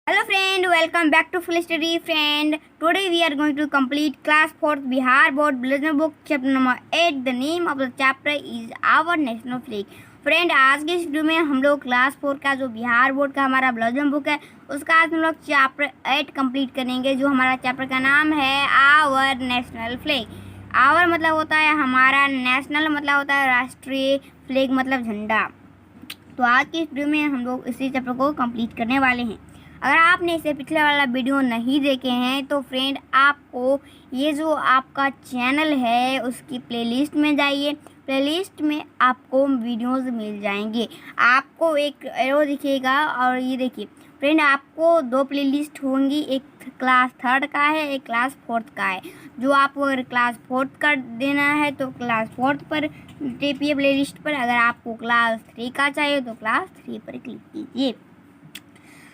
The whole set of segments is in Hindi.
Hello friend, welcome back to Full Study friend. Today we are going to complete class 4th Bihar Board Blazon book chapter number 8. The name of the chapter is our national flag. Friend आज के इस वीडियो में हम लोग क्लास 4 का जो बिहार बोर्ड का हमारा ब्लजम बुक है उसका आज हम लोग चैप्टर 8 कंप्लीट करेंगे। जो हमारा चैप्टर का नाम है आवर नेशनल फ्लैग। आवर मतलब होता है हमारा, नेशनल मतलब होता है राष्ट्रीय, फ्लैग मतलब झंडा। तो आज की इस वीडियो में हम लोग इसी चैप्टर को कंप्लीट करने वाले हैं। अगर आपने इसे पिछले वाला वीडियो नहीं देखे हैं तो फ्रेंड आपको ये जो आपका चैनल है उसकी प्लेलिस्ट में जाइए। प्लेलिस्ट में आपको वीडियोस मिल जाएंगे, आपको एक एरो दिखेगा और ये देखिए फ्रेंड आपको दो प्लेलिस्ट होंगी, एक क्लास 3 का है, एक क्लास 4 का है। जो आपको अगर क्लास 4 का देना है तो क्लास 4 पर टिपिए प्लेलिस्ट पर, अगर आपको क्लास 3 का चाहिए तो क्लास 3 पर क्लिक कीजिए।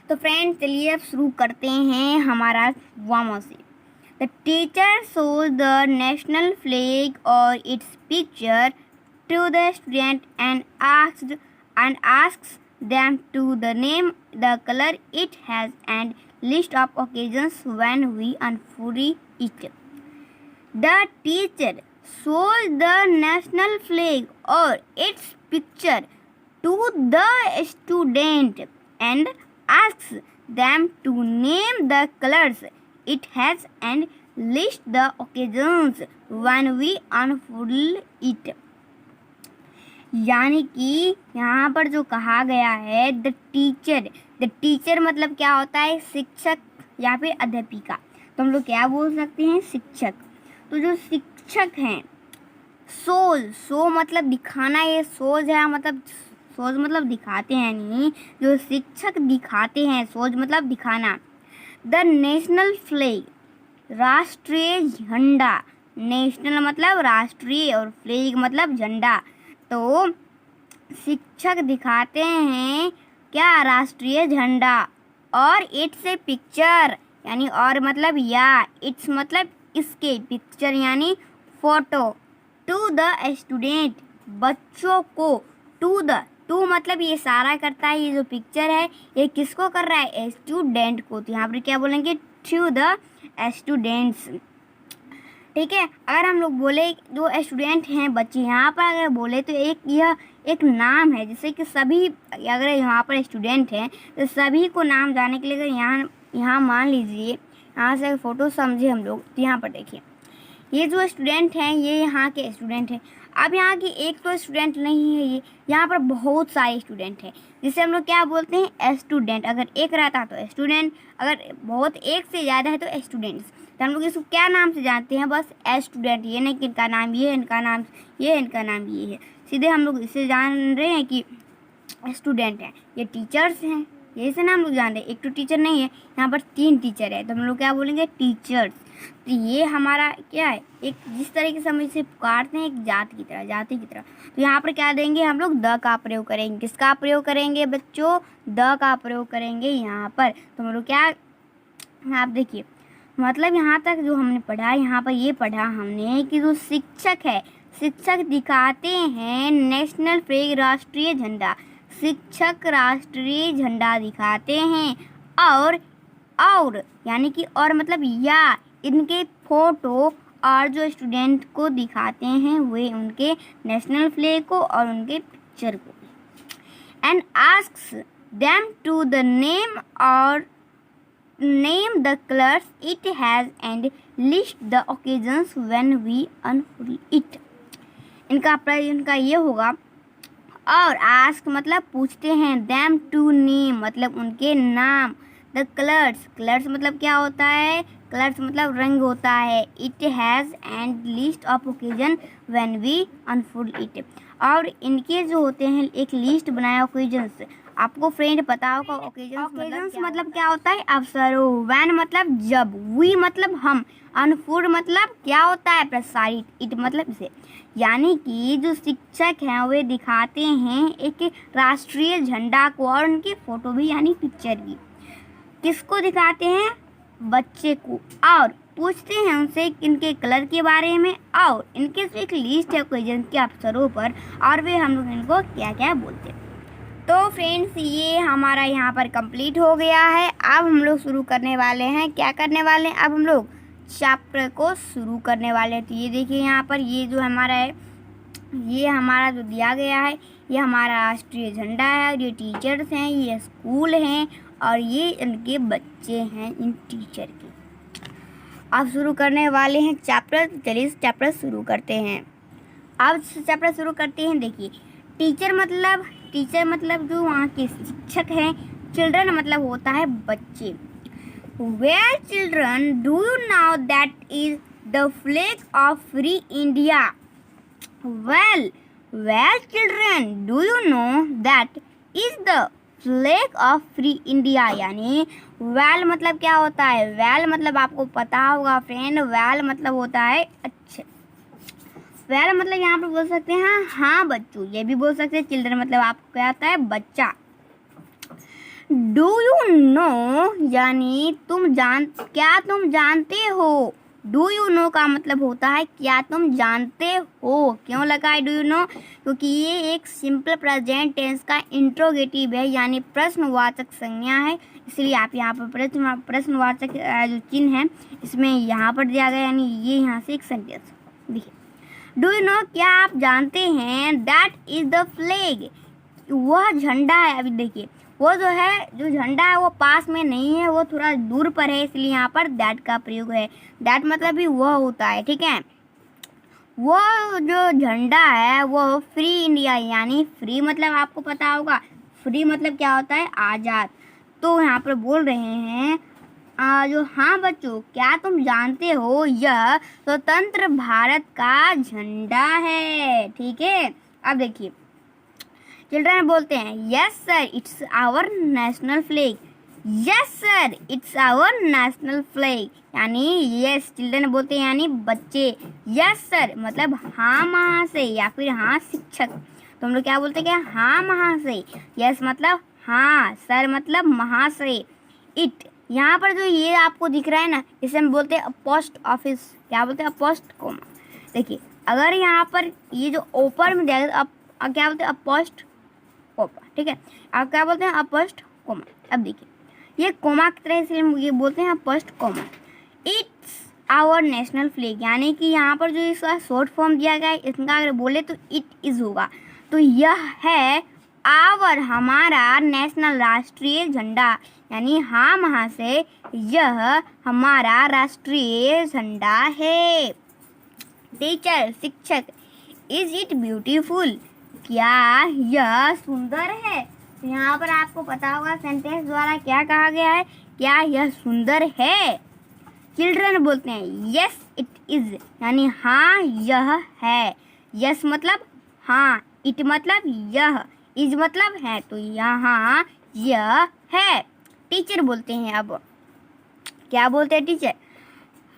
तो फ्रेंड चलिए अब शुरू करते हैं हमारा वामो से। The teacher shows the national flag और its picture to the student and asks them to the name, the color it has and list of occasions when we unfurl it. The teacher shows the national flag or its picture to the student and asks them to name the colors it has and list the occasions when we unfurl it. यानी कि यहाँ पर जो कहा गया है द टीचर मतलब क्या होता है, शिक्षक या फिर अध्यापिका। तो हम लोग क्या बोल सकते हैं, शिक्षक। तो जो शिक्षक हैं, शो मतलब दिखाना, ये शोज है मतलब शोज मतलब दिखाते हैं, नहीं जो शिक्षक दिखाते हैं, शोज मतलब दिखाना। द नेशनल फ्लैग राष्ट्रीय झंडा, नेशनल मतलब राष्ट्रीय और फ्लैग मतलब झंडा। तो शिक्षक दिखाते हैं क्या, राष्ट्रीय झंडा। और इट्स ए पिक्चर यानी और मतलब या, इट्स मतलब इसके, पिक्चर यानी फोटो। टू द स्टूडेंट बच्चों को, टू मतलब ये इशारा करता है, ये जो पिक्चर है ये किसको कर रहा है, स्टूडेंट को। तो यहाँ पर क्या बोलेंगे, टू द स्टूडेंट्स। ठीक है। अगर हम लोग बोले जो स्टूडेंट हैं बच्चे, यहाँ पर अगर बोले तो यह एक नाम है, जैसे कि सभी, अगर यहाँ पर स्टूडेंट हैं तो सभी को नाम जाने के लिए अगर यहाँ मान लीजिए, यहाँ से फ़ोटो समझे हम लोग, तो यहाँ पर देखिए ये जो स्टूडेंट हैं ये यहाँ के स्टूडेंट हैं। अब यहाँ की एक तो स्टूडेंट नहीं है, ये यहाँ पर बहुत सारे स्टूडेंट हैं, जिसे हम लोग क्या बोलते हैं, स्टूडेंट। अगर एक रहता तो स्टूडेंट, अगर बहुत एक से ज़्यादा है तो स्टूडेंट्स। तो हम लोग इसको क्या नाम से जानते हैं, बस स्टूडेंट। ये नहीं कि इनका नाम ये है, इनका नाम ये है, इनका नाम ये है, सीधे हम लोग इसे जान रहे हैं कि स्टूडेंट हैं। ये टीचर्स हैं, ये से नाम लोग जान रहे हैं। एक तो टीचर नहीं है, यहाँ पर 3 टीचर है, तो हम लोग क्या बोलेंगे, टीचर्स। तो ये हमारा क्या है, एक जिस तरीके से हम इसे पुकारते हैं एक जाति की तरह। तो यहाँ पर क्या देंगे, हम लोग द का प्रयोग करेंगे। किसका प्रयोग करेंगे बच्चों, द का प्रयोग करेंगे यहाँ पर। तो हम लोग क्या, आप देखिए मतलब यहाँ तक जो हमने पढ़ा, यहाँ पर ये पढ़ा हमने कि जो शिक्षक है, शिक्षक दिखाते हैं नेशनल फ्लैग राष्ट्रीय झंडा, शिक्षक राष्ट्रीय झंडा दिखाते हैं। और यानी कि और मतलब या, इनके फोटो और जो स्टूडेंट को दिखाते हैं वे उनके नेशनल फ्लैग को और उनके पिक्चर को। And asks them to the name the colors it has and list the occasions when we unfurl it. इनका ये होगा। और ask मतलब पूछते हैं, them to name मतलब उनके नाम, the colors मतलब क्या होता है, कलर्स मतलब रंग होता है, it has and list of occasion when we unfurl it। और इनके जो होते हैं एक लिस्ट बनाया occasions। आपको फ्रेंड पता होगा ओकेजन्स मतलब क्या होता है, अवसरों। वैन मतलब जब, वी मतलब हम, अनफुर मतलब क्या होता है, प्रसारित, इट मतलब इसे। यानी कि जो शिक्षक हैं वे दिखाते हैं एक राष्ट्रीय झंडा को और उनकी फ़ोटो भी यानी पिक्चर भी। किसको दिखाते हैं, बच्चे को। और पूछते हैं उनसे इनके कलर के बारे में और इनके एक लिस्ट है ओकेजन के अवसरों पर, और वे हम लोग इनको क्या क्या बोलते हैं। तो फ्रेंड्स ये हमारा यहाँ पर कंप्लीट हो गया है। अब हम लोग शुरू करने वाले हैं, क्या करने वाले हैं, अब हम लोग चैप्टर को शुरू करने वाले हैं। तो ये देखिए यहाँ पर ये जो हमारा है, ये हमारा जो दिया गया है, ये हमारा राष्ट्रीय झंडा है, और ये टीचर्स हैं, ये स्कूल हैं, और ये इनके बच्चे हैं इन टीचर के। अब शुरू करने वाले हैं चैप्टर। चलिए इस चैप्टर शुरू करते हैं। अब चैप्टर शुरू करते हैं। देखिए टीचर मतलब जो वहाँ के शिक्षक हैं, चिल्ड्रन मतलब होता है बच्चे। Where children do you know that is the flag of free India? Well children do you know that is the flag of free India. यानी वेल मतलब क्या होता है? वेल मतलब आपको पता होगा फ्रेंड, वेल मतलब होता है अच्छे। वेल मतलब यहाँ पर बोल सकते हैं हाँ बच्चों, ये भी बोल सकते हैं। चिल्ड्रन मतलब आपको क्या आता है? बच्चा। डू यू नो यानी क्या तुम जानते हो? डू यू नो का मतलब होता है क्या तुम जानते हो। क्यों लगा है डू यू नो? क्योंकि ये एक सिंपल प्रेजेंट टेंस का इंट्रोगेटिव है, यानी प्रश्नवाचक संज्ञा है। इसलिए आप यहाँ पर प्रश्नवाचक जो चिन्ह है इसमें यहाँ पर दिया गया, यानी ये यहाँ से एक सेंटेंस। देखिए डू यू नो क्या आप जानते हैं? दैट इज द फ्लैग, वह झंडा है। अभी देखिए वो जो झंडा है वो पास में नहीं है, वो थोड़ा दूर पर है, इसलिए यहाँ पर दैट का प्रयोग है। दैट मतलब भी वह होता है, ठीक है। वो जो झंडा है वो फ्री इंडिया, यानी फ्री मतलब आपको पता होगा, फ्री मतलब क्या होता है? आज़ाद। तो यहाँ पर बोल रहे हैं जो हाँ बच्चों क्या तुम जानते हो यह स्वतंत्र भारत का झंडा है, ठीक है। अब देखिए चिल्ड्रन बोलते हैं yes sir it's our national flag. Yes sir it's our national flag, यानी यस चिल्ड्रन बोलते हैं यानी बच्चे। यस सर मतलब हाँ महाशय या फिर हाँ शिक्षक। तो हम लोग क्या बोलते हैं? हाँ महाशय। यस मतलब हाँ, सर मतलब महाशय। इट यहाँ पर जो ये आपको दिख रहा है ना, इसे हम बोलते हैं पोस्ट ऑफिस। क्या बोलते हैं? Post comma. देखिए अगर यहाँ पर ये जो ऊपर में दिया अब क्या बोलते हैं? पोस्ट कोमा, ठीक है। आप क्या बोलते हैं? अपोस्ट कोमा। अब देखिए ये कोमा की तरह से ये बोलते हैं अपोस्ट comma. It's our national flag, यानी कि यहाँ पर जो इसका शॉर्ट फॉर्म दिया गया है, इसका अगर बोले तो इट इज होगा। तो यह है आवर हमारा नेशनल राष्ट्रीय झंडा, यानी हाँ महाशय यह हमारा राष्ट्रीय झंडा है। टीचर शिक्षक इज इट ब्यूटीफुल, क्या यह सुंदर है? तो यहाँ पर आपको पता होगा सेंटेंस द्वारा क्या कहा गया है, क्या यह सुंदर है। चिल्ड्रन बोलते हैं यस इट इज, यानी हाँ यह है। यस मतलब हाँ, इट मतलब यह, इज मतलब है, तो यहाँ यह है। टीचर बोलते हैं अब क्या बोलते हैं teacher?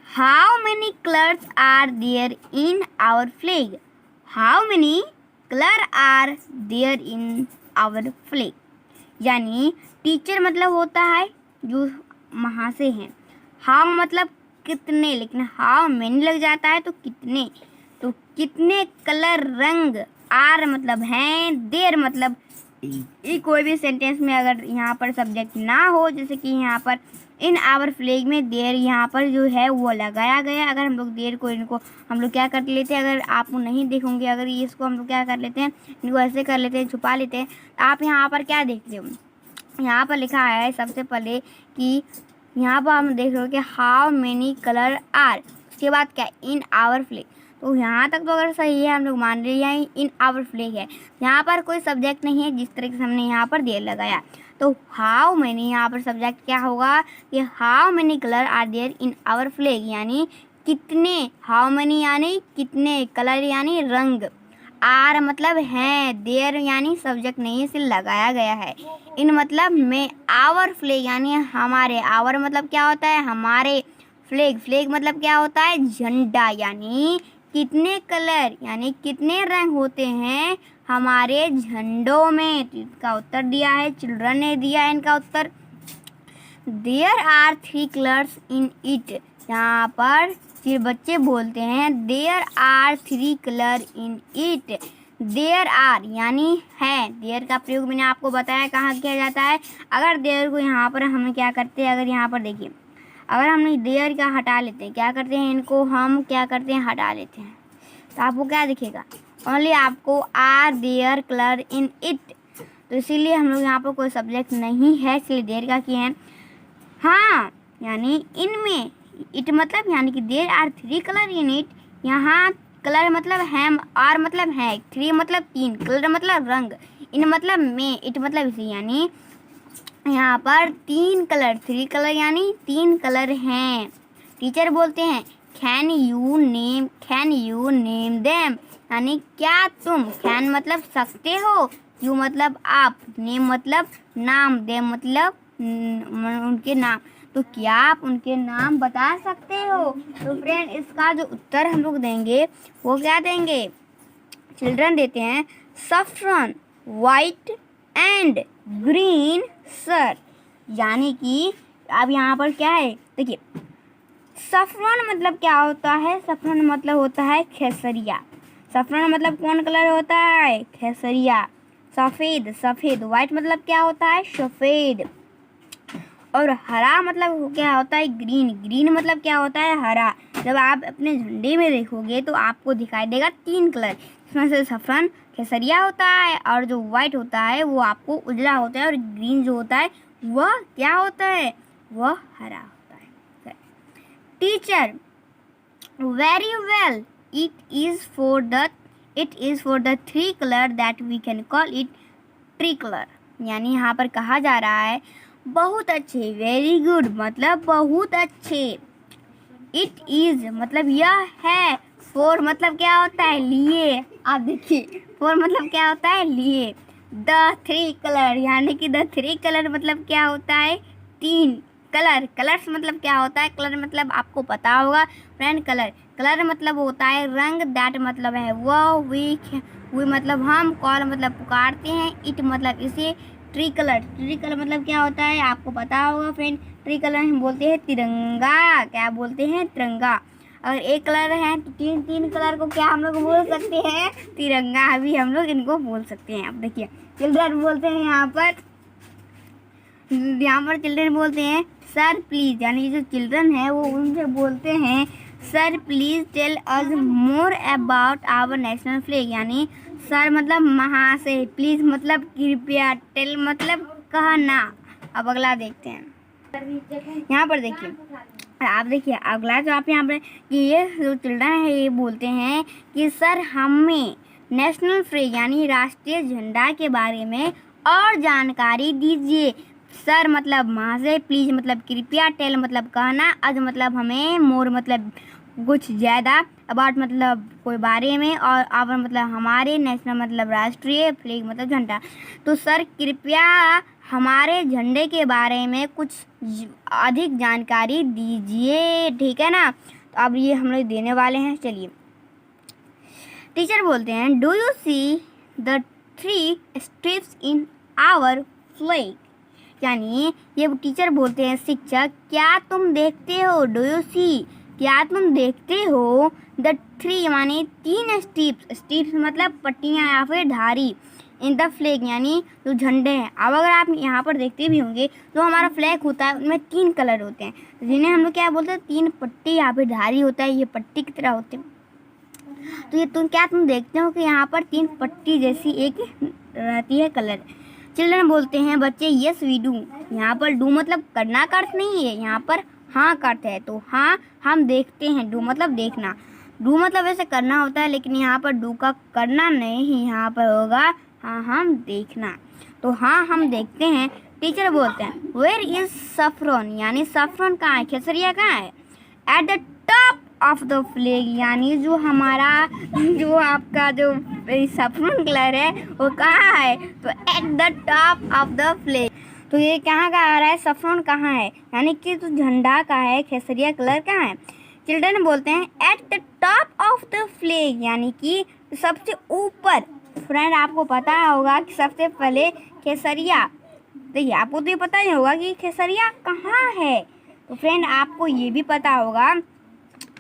How many colours are there in our flag? How many colour are there in our flag, यानी टीचर मतलब होता है जो महाशय हैं। हाउ मतलब कितने, लेकिन हाउ मेनी लग जाता है तो कितने। तो कितने कलर रंग, आर मतलब हैं, देयर मतलब ये कोई भी सेंटेंस में अगर यहाँ पर सब्जेक्ट ना हो, जैसे कि यहाँ पर इन आवर फ्लैग में देयर यहाँ पर जो है वो लगाया गया। अगर हम लोग देयर को इनको हम लोग क्या कर लेते हैं, अगर आप नहीं देखोगे, अगर ये इसको हम लोग क्या कर लेते हैं, इनको ऐसे कर लेते हैं, छुपा लेते हैं। तो आप यहाँ पर क्या देखते हो, यहाँ पर लिखा है सबसे पहले कि यहाँ पर हम देख रहे हो कि हाउ मेनी कलर आर, उसके बाद क्या इन आवर फ्लैग। तो यहाँ तक तो अगर सही है, हम लोग मान रहे हैं इन आवर फ्लैग है। यहाँ पर कोई सब्जेक्ट नहीं है, जिस तरह से हमने यहाँ पर देयर लगाया। तो हाउ मैनी यहाँ पर सब्जेक्ट क्या होगा कि how many colour are there in our flag, यानी कितने, हाउ मैनी यानी कितने, कलर यानी रंग, आर मतलब हैं, देयर यानी सब्जेक्ट नहीं से लगाया गया है, इन मतलब में, आवर फ्लैग यानी हमारे, आवर मतलब क्या होता है? हमारे, फ्लैग फ्लैग मतलब क्या होता है? झंडा, यानी कितने कलर यानी कितने रंग होते हैं हमारे झंडों में। तो इसका उत्तर दिया है, चिल्ड्रन ने दिया है इनका उत्तर। There are 3 colours in it, यहाँ पर फिर बच्चे बोलते हैं there are 3 colour in it, there are यानी है, देयर का प्रयोग मैंने आपको बताया कहाँ किया जाता है। अगर देयर को यहाँ पर हम क्या करते हैं, अगर यहाँ पर देखिए, अगर हम देयर का हटा लेते हैं, क्या करते हैं, इनको हम क्या करते हैं, हटा लेते हैं, तो आपको क्या दिखेगा, ओनली आपको are there colour in it. तो इसीलिए हम लोग यहाँ पर कोई सब्जेक्ट नहीं है, इसलिए देयर का किए हैं। हाँ यानी इनमें, इट मतलब यानी कि there are 3 colour in it. यहाँ कलर मतलब है, आर मतलब है, 3 मतलब 3, कलर मतलब रंग, इन मतलब में, इट मतलब इसी, यानी यहाँ पर 3 कलर, 3 कलर यानी 3 कलर हैं। टीचर बोलते हैं कैन यू नेम देम, यानी क्या तुम, कैन मतलब सकते हो, यू मतलब आप, नेम मतलब नाम, देम मतलब उनके नाम, तो क्या आप उनके नाम बता सकते हो। तो फ्रेंड इसका जो उत्तर हम लोग देंगे वो क्या देंगे, चिल्ड्रन देते हैं सफ्रन, वाइट एंड ग्रीन सर, यानी कि अब यहाँ पर क्या है, देखिए सफ्रन मतलब क्या होता है, सफ्रन मतलब होता है केसरिया। सफ्रन मतलब कौन कलर होता है, केसरिया। सफ़ेद, सफ़ेद, वाइट मतलब क्या होता है, सफ़ेद। और हरा मतलब क्या होता है, ग्रीन, ग्रीन मतलब क्या होता है, हरा। जब आप अपने झंडे में देखोगे तो आपको दिखाई देगा 3 कलर, इसमें से सफ़रन केसरिया होता है, और जो वाइट होता है वो आपको उजला होता है, और ग्रीन जो होता है वह क्या होता है, वह हरा होता है। Teacher very well, it is for the 3 colour that we can call it tree colour, यानी यहाँ पर कहा जा रहा है बहुत अच्छे, वेरी गुड मतलब बहुत अच्छे, इट इज़ मतलब यह है, फोर मतलब क्या होता है, लिए। आप देखिए फोर मतलब क्या होता है, लिए। द 3 कलर यानी कि द 3 कलर मतलब क्या होता है, 3 कलर। कलर्स मतलब क्या होता है, कलर मतलब आपको पता होगा फ्रेंड, कलर मतलब होता है रंग, दैट मतलब है वह, वी मतलब हम, कॉल मतलब पुकारते हैं, इट मतलब इसे, ट्री कलर मतलब क्या होता है आपको पता होगा फ्रेंड, ट्री कलर हम बोलते हैं तिरंगा, क्या बोलते हैं, तिरंगा। अगर एक कलर है तो 3 कलर को क्या हम लोग बोल सकते हैं, तिरंगा भी हम लोग इनको बोल सकते हैं। अब देखिए चिल्ड्रन बोलते हैं यहाँ पर चिल्ड्रन बोलते हैं सर प्लीज़, यानी जो चिल्ड्रन है वो उनसे बोलते हैं sir please tell us more about our national flag, यानी सर मतलब महाशय, प्लीज़ मतलब कृपया, टेल मतलब कहना। अब अगला देखते हैं, यहाँ पर देखिए, आप देखिए अगला जो आप यहाँ पर कि ये जो चिल्ड्रन है ये बोलते हैं कि सर हमें नेशनल फ्लैग यानी राष्ट्रीय झंडा के बारे में और जानकारी दीजिए। सर मतलब महाशय, प्लीज़ मतलब कृपया, टेल मतलब कहना, अज मतलब हमें, मोर मतलब कुछ ज़्यादा, अबाउट मतलब कोई बारे में, और आवर मतलब हमारे, नेशनल मतलब राष्ट्रीय, फ्लैग मतलब झंडा। तो सर कृपया हमारे झंडे के बारे में कुछ अधिक जानकारी दीजिए, ठीक है ना। तो अब ये हम लोग देने वाले हैं, चलिए। टीचर बोलते हैं do you see the 3 stripes in our flag, यानी ये टीचर बोलते हैं शिक्षक क्या तुम देखते हो, डू यू सी क्या तुम देखते हो, द 3 माने 3 स्ट्रिप्स मतलब पट्टियाँ या फिर धारी, इन द फ्लैग यानी जो झंडे हैं। अब अगर आप यहाँ पर देखते भी होंगे तो हमारा फ्लैग होता है उनमें 3 कलर होते हैं, जिन्हें हम लोग क्या बोलते हैं, 3 पट्टी या फिर धारी होता है, ये पट्टी की तरह होते हैं। तो ये तुम देखते हो कि यहाँ पर 3 पट्टी जैसी एक रहती है कलर। चिल्ड्रन बोलते हैं बच्चे यस वी डू, यहाँ पर डू मतलब करना का अर्थ नहीं है, यहाँ पर हाँ का अर्थ है। तो हाँ हम देखते हैं, डू मतलब देखना, डू मतलब वैसे करना होता है, लेकिन यहाँ पर डू का करना नहीं, यहाँ पर होगा हाँ हम देखना। तो हाँ हम देखते हैं। टीचर बोलते हैं वेयर इज सफ्रन, यानी सफ्रन कहाँ है, केसरिया कहाँ है, at the top of the flag, यानी जो हमारा जो आपका जो सफ्रन कलर है वो कहाँ है, तो at the top of the flag. तो ये कहाँ का आ रहा है, सफ्रन कहाँ है, यानी कि जो झंडा का है केसरिया कलर कहाँ है। चिल्ड्रन बोलते हैं at the top of the flag, यानी कि सबसे ऊपर। फ्रेंड आपको पता होगा कि सबसे पहले केसरिया, देखिए आपको तो ये पता ही होगा कि केसरिया कहाँ है। तो फ्रेंड आपको ये भी पता होगा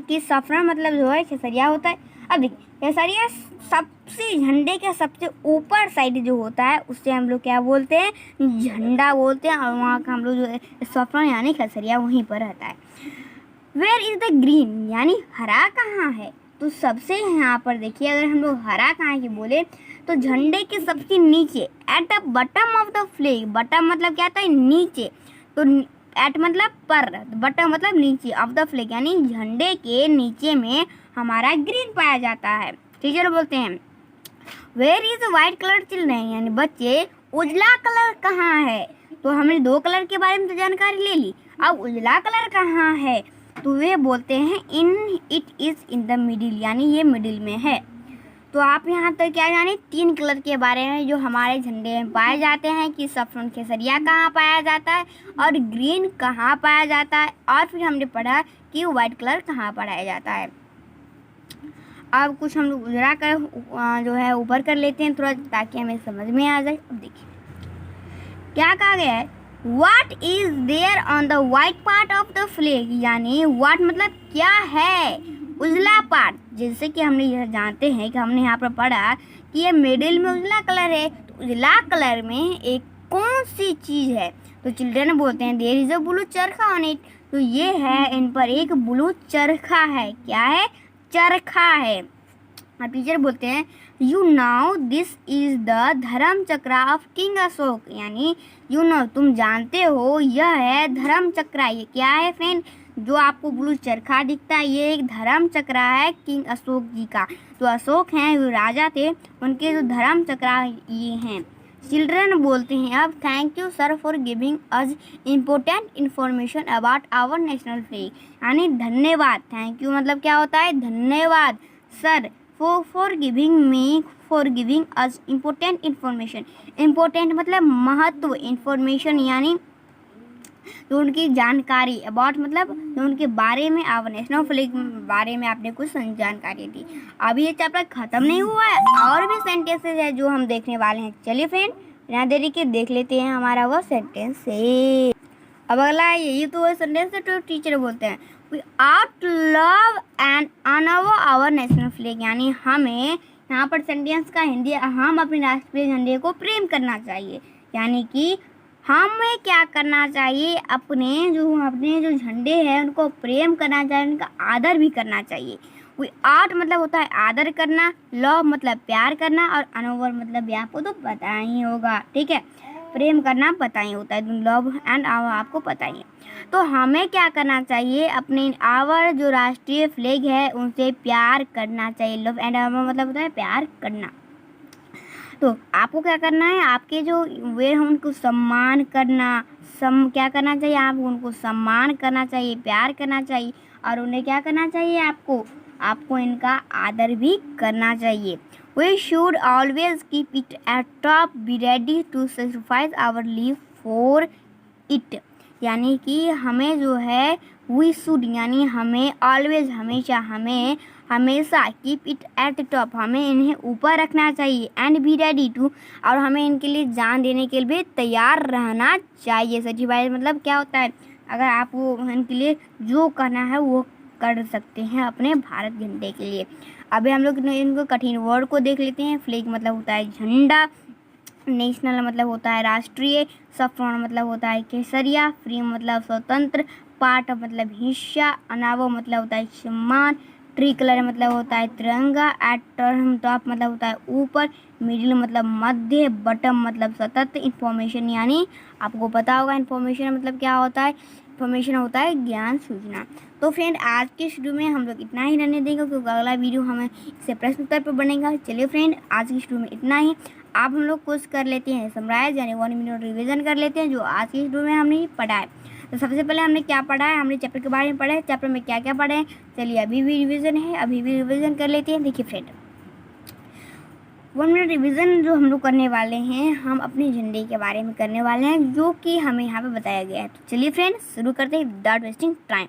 कि सफ्रन मतलब जो है केसरिया होता है। अब देखिए केसरिया सबसे झंडे के सबसे ऊपर साइड जो होता है उससे हम लोग क्या बोलते हैं, झंडा बोलते हैं, और वहाँ का हम लोग जो सफरन यानी केसरिया वहीं पर रहता है। वेयर इज द ग्रीन यानी हरा कहाँ है, तो सबसे यहाँ पर देखिए अगर हम लोग हरा कहाँ की बोले तो झंडे के सबसे नीचे, at the bottom of the flag, bottom मतलब क्या आता है नीचे, तो एट मतलब पर, बटम मतलब नीचे, ऑफ द फ्लैग यानी झंडे के नीचे में हमारा ग्रीन पाया जाता है। टीचर बोलते हैं where is white colour children यानी बच्चे उजला कलर कहाँ है, तो हमने दो कलर के बारे में तो जानकारी ले ली, अब उजला कलर कहाँ है, तो वे बोलते हैं in it is in the middle यानी ये मिडिल में है। तो आप यहाँ तक क्या जाने, तीन कलर के बारे में जो हमारे झंडे में पाए जाते हैं कि सफरन केसरिया कहाँ पाया जाता है और ग्रीन कहाँ पाया जाता है, और फिर हमने पढ़ा कि वाइट कलर कहाँ पाया जाता है। अब कुछ हम लोग उजरा कर जो है ऊपर कर लेते हैं थोड़ा ताकि हमें समझ में आ जाए। अब देखिए क्या कहा गया है, What is there on the white part of the flag यानी what मतलब क्या है, उजला पार्ट, जैसे कि हमने यह जानते हैं कि हमने यहाँ पर पढ़ा कि ये मिडिल में उजला कलर है, तो उजला कलर में एक कौन सी चीज़ है, तो चिल्ड्रन बोलते हैं देयर इज अ ब्लू चरखा ऑन इट, तो ये है इन पर एक ब्लू चरखा है, क्या है, चरखा है। और टीचर बोलते हैं you now this is the धर्म चक्र ऑफ किंग अशोक यानी यू नो तुम जानते हो यह है धर्म चक्र, ये क्या है फ्रेंड, जो आपको ब्लू चरखा दिखता है ये एक धर्म चक्र है किंग अशोक जी का, तो अशोक हैं जो राजा थे उनके जो धर्म चक्र ये हैं। चिल्ड्रन बोलते हैं अब thank you sir for giving us important information about our national flag यानी धन्यवाद, थैंक यू मतलब क्या होता है धन्यवाद, sir for giving us important information, important मतलब महत्व, इन्फॉर्मेशन यानी जो उनकी जानकारी, अबाउट मतलब जो उनके बारे में, आवर नेशनल फ्लैग बारे में आपने कुछ जानकारी दी। अभी ये चैप्टर खत्म नहीं हुआ है, और भी सेंटेंसेस है जो हम देखने वाले हैं। चलिए फ्रेंड बिना देरी के देख लेते हैं हमारा वो सेंटेंस है। अब अगला यही तो सेंटेंस है, तो टीचर बोलते हैं we ought love and honour our national flag यानी हमें, यहाँ पर सेंटेंस का हिंदी, हम अपने राष्ट्रीय झंडे को प्रेम करना चाहिए, यानी कि हमें क्या करना चाहिए, अपने जो झंडे हैं उनको प्रेम करना चाहिए, उनका आदर भी करना चाहिए। वी आउट मतलब होता है आदर करना, लव मतलब प्यार करना, और अनोवर मतलब आपको तो पता ही होगा, ठीक है, प्रेम करना पता ही होता है, लव एंड आवर आपको पता ही है। तो हमें क्या करना चाहिए, अपने आवर जो राष्ट्रीय फ्लैग है उनसे प्यार करना चाहिए, लव एंड आवर मतलब होता है प्यार करना। तो आपको क्या करना है, आपके जो वे हैं उनको सम्मान करना, क्या करना चाहिए, आप उनको सम्मान करना चाहिए, प्यार करना चाहिए, और उन्हें क्या करना चाहिए, आपको इनका आदर भी करना चाहिए। We should always keep it at top, be ready to sacrifice our live for it यानी कि हमें जो है वी शुड यानी हमें ऑलवेज हमेशा कीप इट एट टॉप हमें इन्हें ऊपर रखना चाहिए, एंड बी रेडी टू और हमें इनके लिए जान देने के लिए तैयार रहना चाहिए। सेक्रीफाइस मतलब क्या होता है, अगर आपको इनके लिए जो करना है वो कर सकते हैं अपने भारत झंडे के लिए। अभी हम लोग इनको कठिन वर्ड को देख लेते हैं। फ्लैग मतलब होता है झंडा, नेशनल मतलब होता है राष्ट्रीय, सफरन मतलब होता है केसरिया, फ्री मतलब स्वतंत्र, पार्ट मतलब हिस्सा, अनावो मतलब होता है सम्मान, ट्री कलर मतलब होता है तिरंगा, एट टॉप मतलब होता है ऊपर, मिडिल मतलब मध्य, बटम मतलब सतत, इन्फॉर्मेशन यानी आपको पता होगा इन्फॉर्मेशन मतलब क्या होता है, इन्फॉर्मेशन होता है ज्ञान सूचना। तो फ्रेंड आज के शुरू में हम लोग इतना ही रहने देंगे क्योंकि अगला वीडियो हमें इससे प्रश्न उत्तर पर बनेगा। चलिए फ्रेंड आज के शुरू में इतना ही। आप हम लोग कुछ कर लेते हैं समराइज यानी 1 मिनट रिवीजन कर लेते हैं जो आज के शुरू में हमने पढ़ा है। तो सबसे पहले हमने क्या पढ़ा है, हमने चैप्टर के बारे में पढ़ा है, चैप्टर में क्या क्या पढ़े हैं। चलिए अभी भी रिवीजन है, अभी भी रिवीजन कर लेते हैं। देखिए फ्रेंड 1 मिनट रिवीजन जो हम लोग करने वाले हैं, हम अपने झंडे के बारे में करने वाले हैं जो कि हमें यहाँ पे बताया गया है। तो चलिए फ्रेंड शुरू करते हैं विदाउट वेस्टिंग टाइम।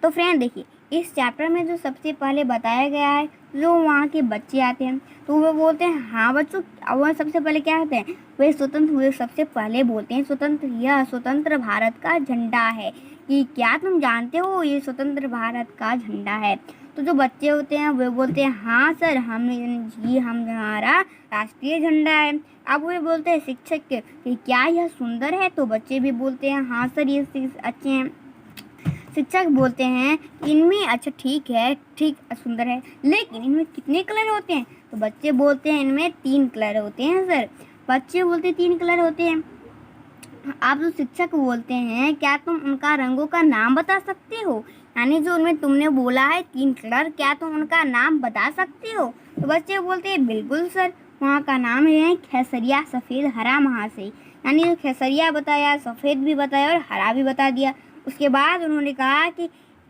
तो फ्रेंड देखिए इस चैप्टर में जो सबसे पहले बताया गया है, जो वहाँ के बच्चे आते हैं तो वो बोलते हैं हाँ बच्चों, वह सबसे पहले क्या कहते हैं, वे स्वतंत्र हुए सबसे पहले बोलते हैं स्वतंत्र, यह स्वतंत्र भारत का झंडा है। कि क्या तुम जानते हो ये स्वतंत्र भारत का झंडा है। तो जो बच्चे होते हैं वे बोलते हैं हाँ सर, हम हमारा राष्ट्रीय झंडा है। अब वे बोलते हैं शिक्षक के कि क्या यह सुंदर है। तो बच्चे भी बोलते हैं हाँ सर ये अच्छे हैं। शिक्षक बोलते हैं इनमें अच्छा ठीक है, ठीक सुंदर है, लेकिन इनमें कितने कलर होते हैं। तो बच्चे बोलते हैं इनमें 3 कलर होते हैं सर। बच्चे बोलते हैं 3 कलर होते हैं। आप जो शिक्षक बोलते हैं क्या तुम उनका रंगों का नाम बता सकते हो, यानी जो उनमें तुमने बोला है 3 कलर, क्या तुम उनका नाम बता सकते हो। तो बच्चे बोलते हैं बिल्कुल सर, वहाँ का नाम है खेसरिया, सफ़ेद, हरा, महाशय। यानी जो खेसरिया बताया, सफ़ेद भी बताया और हरा भी बता दिया। उसके बाद उन्होंने कहा कि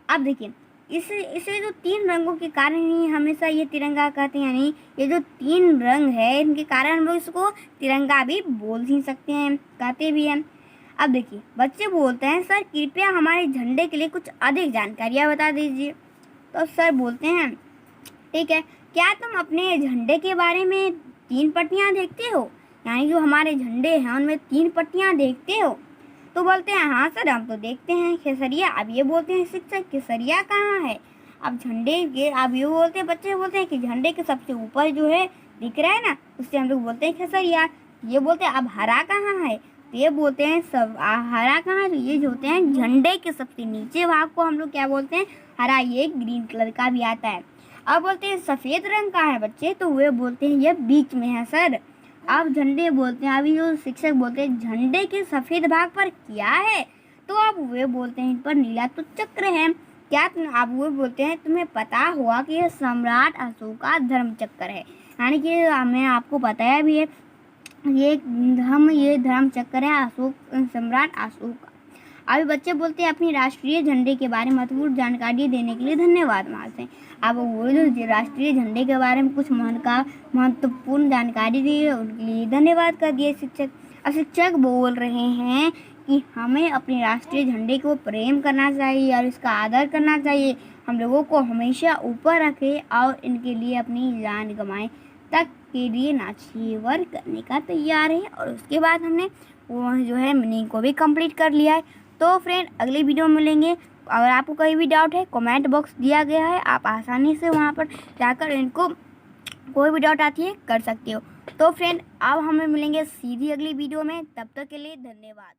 अब देखिए इसे जो 3 रंगों के कारण ही हमेशा ये तिरंगा कहते हैं, यानी ये जो 3 रंग है इनके कारण हम लोग इसको तिरंगा भी बोल ही सकते हैं, कहते भी हैं। अब देखिए बच्चे बोलते हैं सर कृपया हमारे झंडे के लिए कुछ अधिक जानकारियाँ बता दीजिए। तो सर बोलते हैं ठीक है, क्या तुम अपने झंडे के बारे में 3 पट्टियाँ देखते हो, यानी जो हमारे झंडे हैं उनमें 3 पट्टियाँ देखते हो। तो बोलते हैं हाँ सर हम तो देखते हैं खेसरिया। अब ये बोलते हैं शिक्षक खेसरिया कहाँ है। अब झंडे के अब ये बोलते हैं, बच्चे बोलते हैं कि झंडे के सबसे ऊपर जो है दिख रहा है ना, उससे हम लोग बोलते हैं खेसरिया। ये बोलते हैं अब हरा कहाँ है। तो ये बोलते हैं सब हरा कहाँ है। तो ये जो होते हैं झंडे के सबसे नीचे भाग को हम लोग क्या बोलते हैं, हरा। ये ग्रीन कलर का भी आता है। अब बोलते हैं सफ़ेद रंग का है बच्चे। तो वे बोलते हैं ये बीच में है सर। अब झंडे बोलते हैं, अभी जो शिक्षक बोलते हैं झंडे के सफ़ेद भाग पर क्या है। तो अब वे बोलते हैं इन पर नीला तो चक्र है। क्या अब वो बोलते हैं तुम्हें पता होगा कि यह सम्राट अशोक का धर्म चक्र है, यानी कि हमें आपको बताया भी है ये धर्म चक्र है अशोक, सम्राट अशोक का। अभी बच्चे बोलते हैं अपनी राष्ट्रीय झंडे के बारे में महत्वपूर्ण जानकारी देने के लिए धन्यवाद महाशय। अब वो जो राष्ट्रीय झंडे के बारे में कुछ महत्वपूर्ण जानकारी दी है उनके लिए धन्यवाद कर दिए शिक्षक। अब शिक्षक बोल रहे हैं कि हमें अपने राष्ट्रीय झंडे को प्रेम करना चाहिए और इसका आदर करना चाहिए। हम लोगों को हमेशा ऊपर रखें और इनके लिए अपनी जान गंवाएं तक के लिए नाचीवर करने का तैयार है। और उसके बाद हमने वो जो है मीनिंग को भी कंप्लीट कर लिया है। तो फ्रेंड अगले वीडियो में मिलेंगे। अगर आपको कहीं भी डाउट है कमेंट बॉक्स दिया गया है, आप आसानी से वहां पर जाकर इनको कोई भी डाउट आती है कर सकते हो। तो फ्रेंड अब हमें मिलेंगे सीधी अगली वीडियो में, तब तक के लिए धन्यवाद।